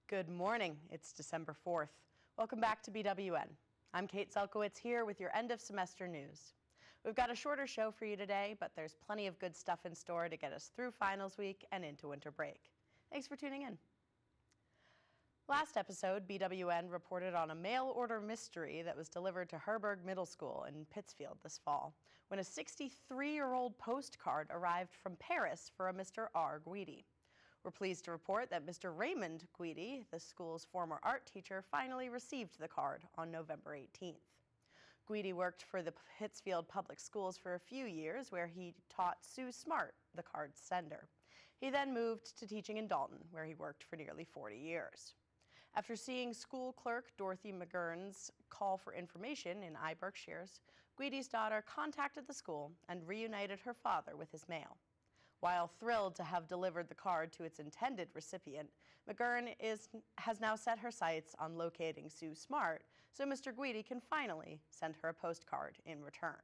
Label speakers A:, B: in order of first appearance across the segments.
A: Good morning. It's December 4th. Welcome back to BWN. I'm Kate Zelkowitz here with your end of semester news. We've got a shorter show for you today, but there's plenty of good stuff in store to get us through finals week and into winter break. Thanks for tuning in. Last episode, BWN reported on a mail order mystery that was delivered to Herberg Middle School in Pittsfield this fall, when a 63-year-old postcard arrived from Paris for a Mr. R. Guidi. We're pleased to report that Mr. Raymond Guidi, the school's former art teacher, finally received the card on November 18th. Guidi worked for the Pittsfield Public Schools for a few years, where he taught Sue Smart, the card's sender. He then moved to teaching in Dalton, where he worked for nearly 40 years. After seeing school clerk Dorothy McGurn's call for information in Berkshires, Guidi's daughter contacted the school and reunited her father with his mail. While thrilled to have delivered the card to its intended recipient, McGurn has now set her sights on locating Sue Smart so Mr. Guidi can finally send her a postcard in return.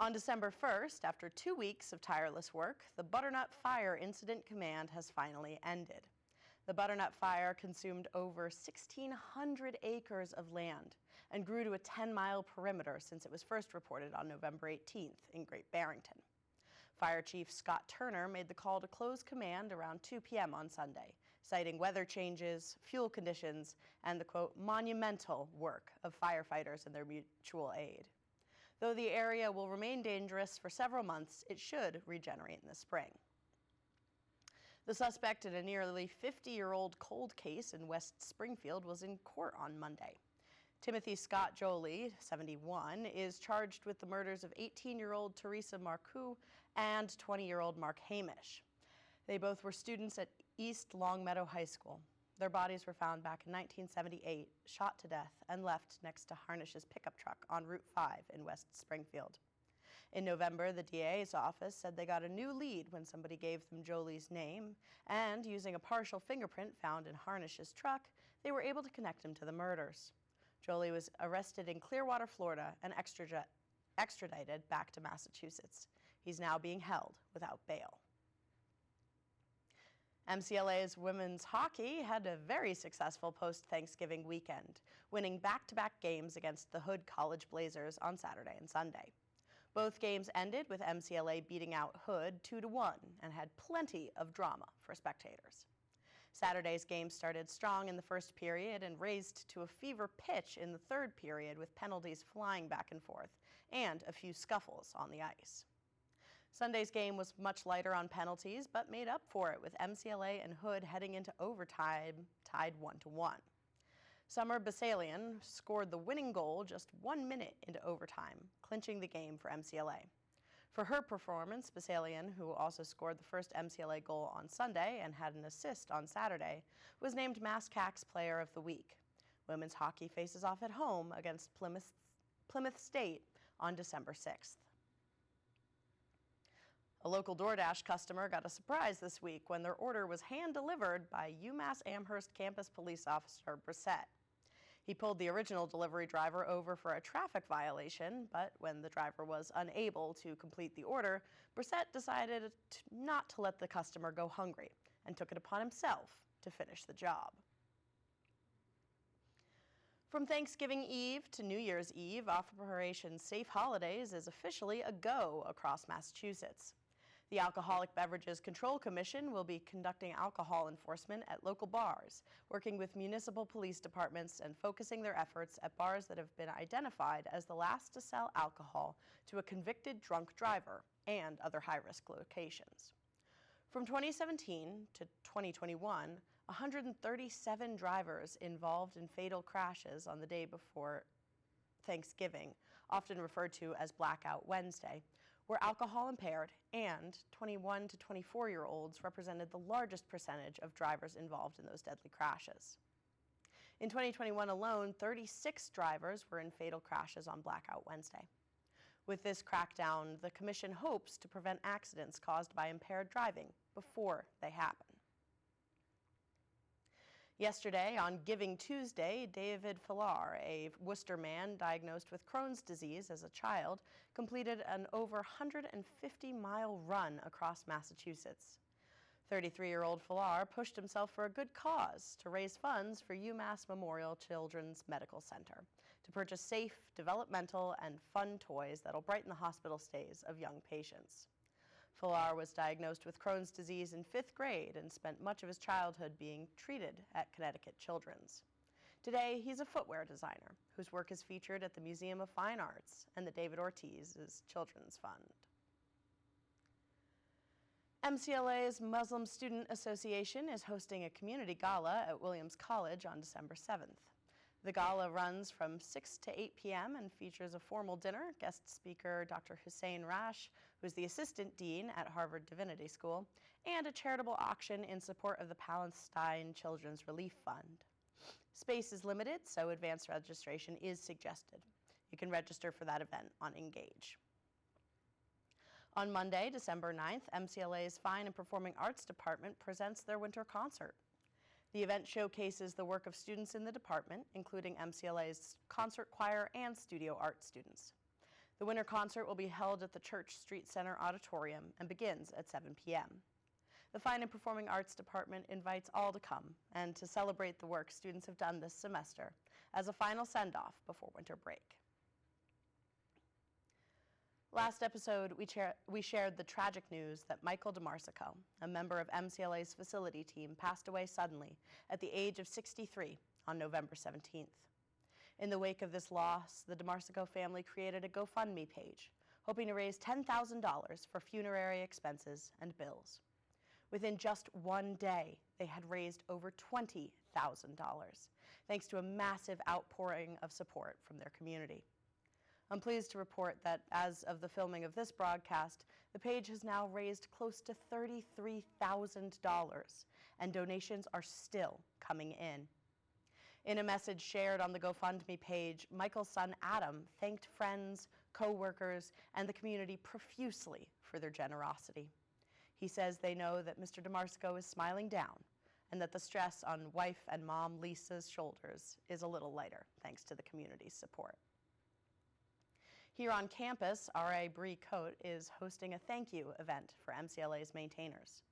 A: On December 1st, after 2 weeks of tireless work, the Butternut Fire Incident Command has finally ended. The Butternut Fire consumed over 1,600 acres of land and grew to a 10-mile perimeter since it was first reported on November 18th in Great Barrington. Fire Chief Scott Turner made the call to close command around 2 p.m. on Sunday, citing weather changes, fuel conditions, and the, quote, monumental work of firefighters and their mutual aid. Though the area will remain dangerous for several months, it should regenerate in the spring. The suspect in a nearly 50-year-old cold case in West Springfield was in court on Monday. Timothy Scott Jolie, 71, is charged with the murders of 18-year-old Teresa Marcoux and 20-year-old Mark Hamish. They both were students at East Longmeadow High School. Their bodies were found back in 1978, shot to death, and left next to Harnish's pickup truck on Route 5 in West Springfield. In November, the DA's office said they got a new lead when somebody gave them Jolie's name, and using a partial fingerprint found in Harnish's truck, they were able to connect him to the murders. Jolie was arrested in Clearwater, Florida, and extradited back to Massachusetts. He's now being held without bail. MCLA's women's hockey had a very successful post-Thanksgiving weekend, winning back-to-back games against the Hood College Blazers on Saturday and Sunday. Both games ended with MCLA beating out Hood 2-1 and had plenty of drama for spectators. Saturday's game started strong in the first period and raised to a fever pitch in the third period, with penalties flying back and forth and a few scuffles on the ice. Sunday's game was much lighter on penalties, but made up for it, with MCLA and Hood heading into overtime tied 1-1. Summer Basalian scored the winning goal just 1 minute into overtime, clinching the game for MCLA. For her performance, Basalian, who also scored the first MCLA goal on Sunday and had an assist on Saturday, was named MassCAC's Player of the Week. Women's hockey faces off at home against Plymouth State on December 6th. A local DoorDash customer got a surprise this week when their order was hand-delivered by UMass Amherst campus police officer Brissett. He pulled the original delivery driver over for a traffic violation, but when the driver was unable to complete the order, Brissett decided not to let the customer go hungry and took it upon himself to finish the job. From Thanksgiving Eve to New Year's Eve, Operation Safe Holidays is officially a go across Massachusetts. The Alcoholic Beverages Control Commission will be conducting alcohol enforcement at local bars, working with municipal police departments and focusing their efforts at bars that have been identified as the last to sell alcohol to a convicted drunk driver and other high-risk locations. From 2017 to 2021, 137 drivers involved in fatal crashes on the day before Thanksgiving, often referred to as Blackout Wednesday, were alcohol impaired, and 21 to 24-year-olds represented the largest percentage of drivers involved in those deadly crashes. In 2021 alone, 36 drivers were in fatal crashes on Blackout Wednesday. With this crackdown, the Commission hopes to prevent accidents caused by impaired driving before they happen. Yesterday, on Giving Tuesday, David Filar, a Worcester man diagnosed with Crohn's disease as a child, completed an over 150-mile run across Massachusetts. 33-year-old Falar pushed himself for a good cause to raise funds for UMass Memorial Children's Medical Center to purchase safe, developmental, and fun toys that'll brighten the hospital stays of young patients. Falar was diagnosed with Crohn's disease in 5th grade and spent much of his childhood being treated at Connecticut Children's. Today, he's a footwear designer whose work is featured at the Museum of Fine Arts and the David Ortiz's Children's Fund. MCLA's Muslim Student Association is hosting a community gala at Williams College on December 7th. The gala runs from 6 to 8 p.m. and features a formal dinner, guest speaker Dr. Hussein Rash, who's the assistant dean at Harvard Divinity School, and a charitable auction in support of the Palestine Children's Relief Fund. Space is limited, so advanced registration is suggested. You can register for that event on Engage. On Monday, December 9th, MCLA's Fine and Performing Arts Department presents their winter concert. The event showcases the work of students in the department, including MCLA's concert choir and studio art students. The winter concert will be held at the Church Street Center Auditorium and begins at 7 p.m. The Fine and Performing Arts Department invites all to come and to celebrate the work students have done this semester as a final send-off before winter break. Last episode, we shared the tragic news that Michael DeMarsico, a member of MCLA's facility team, passed away suddenly at the age of 63 on November 17th. In the wake of this loss, the DeMarsico family created a GoFundMe page, hoping to raise $10,000 for funerary expenses and bills. Within just one day, they had raised over $20,000, thanks to a massive outpouring of support from their community. I'm pleased to report that as of the filming of this broadcast, the page has now raised close to $33,000, and donations are still coming in. In a message shared on the GoFundMe page, Michael's son Adam thanked friends, co-workers, and the community profusely for their generosity. He says they know that Mr. DeMarsico is smiling down and that the stress on wife and mom Lisa's shoulders is a little lighter thanks to the community's support. Here on campus, R.A. Bree Coate is hosting a thank you event for MCLA's maintainers.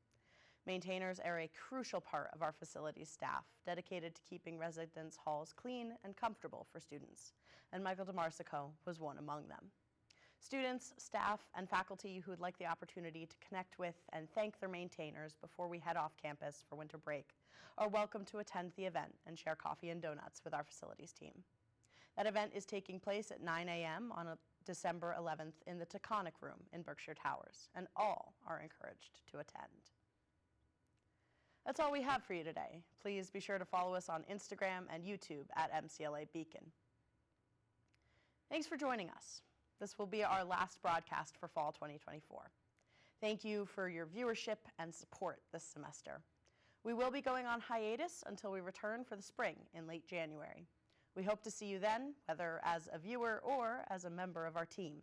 A: Maintainers are a crucial part of our facilities staff, dedicated to keeping residence halls clean and comfortable for students, and Michael DeMarsico was one among them. Students, staff, and faculty who would like the opportunity to connect with and thank their maintainers before we head off campus for winter break are welcome to attend the event and share coffee and donuts with our facilities team. That event is taking place at 9 a.m. on December 11th in the Taconic Room in Berkshire Towers, and all are encouraged to attend. That's all we have for you today. Please be sure to follow us on Instagram and YouTube at MCLA Beacon. Thanks for joining us. This will be our last broadcast for fall 2024. Thank you for your viewership and support this semester. We will be going on hiatus until we return for the spring in late January. We hope to see you then, whether as a viewer or as a member of our team.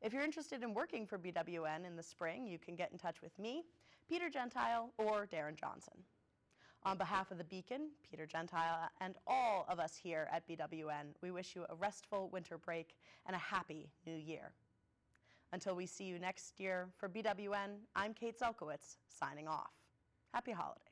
A: If you're interested in working for BWN in the spring, you can get in touch with me, Peter Gentile, or Darren Johnson. On behalf of the Beacon, Peter Gentile, and all of us here at BWN, we wish you a restful winter break and a happy new year. Until we see you next year, for BWN, I'm Kate Zelkowitz, signing off. Happy holidays.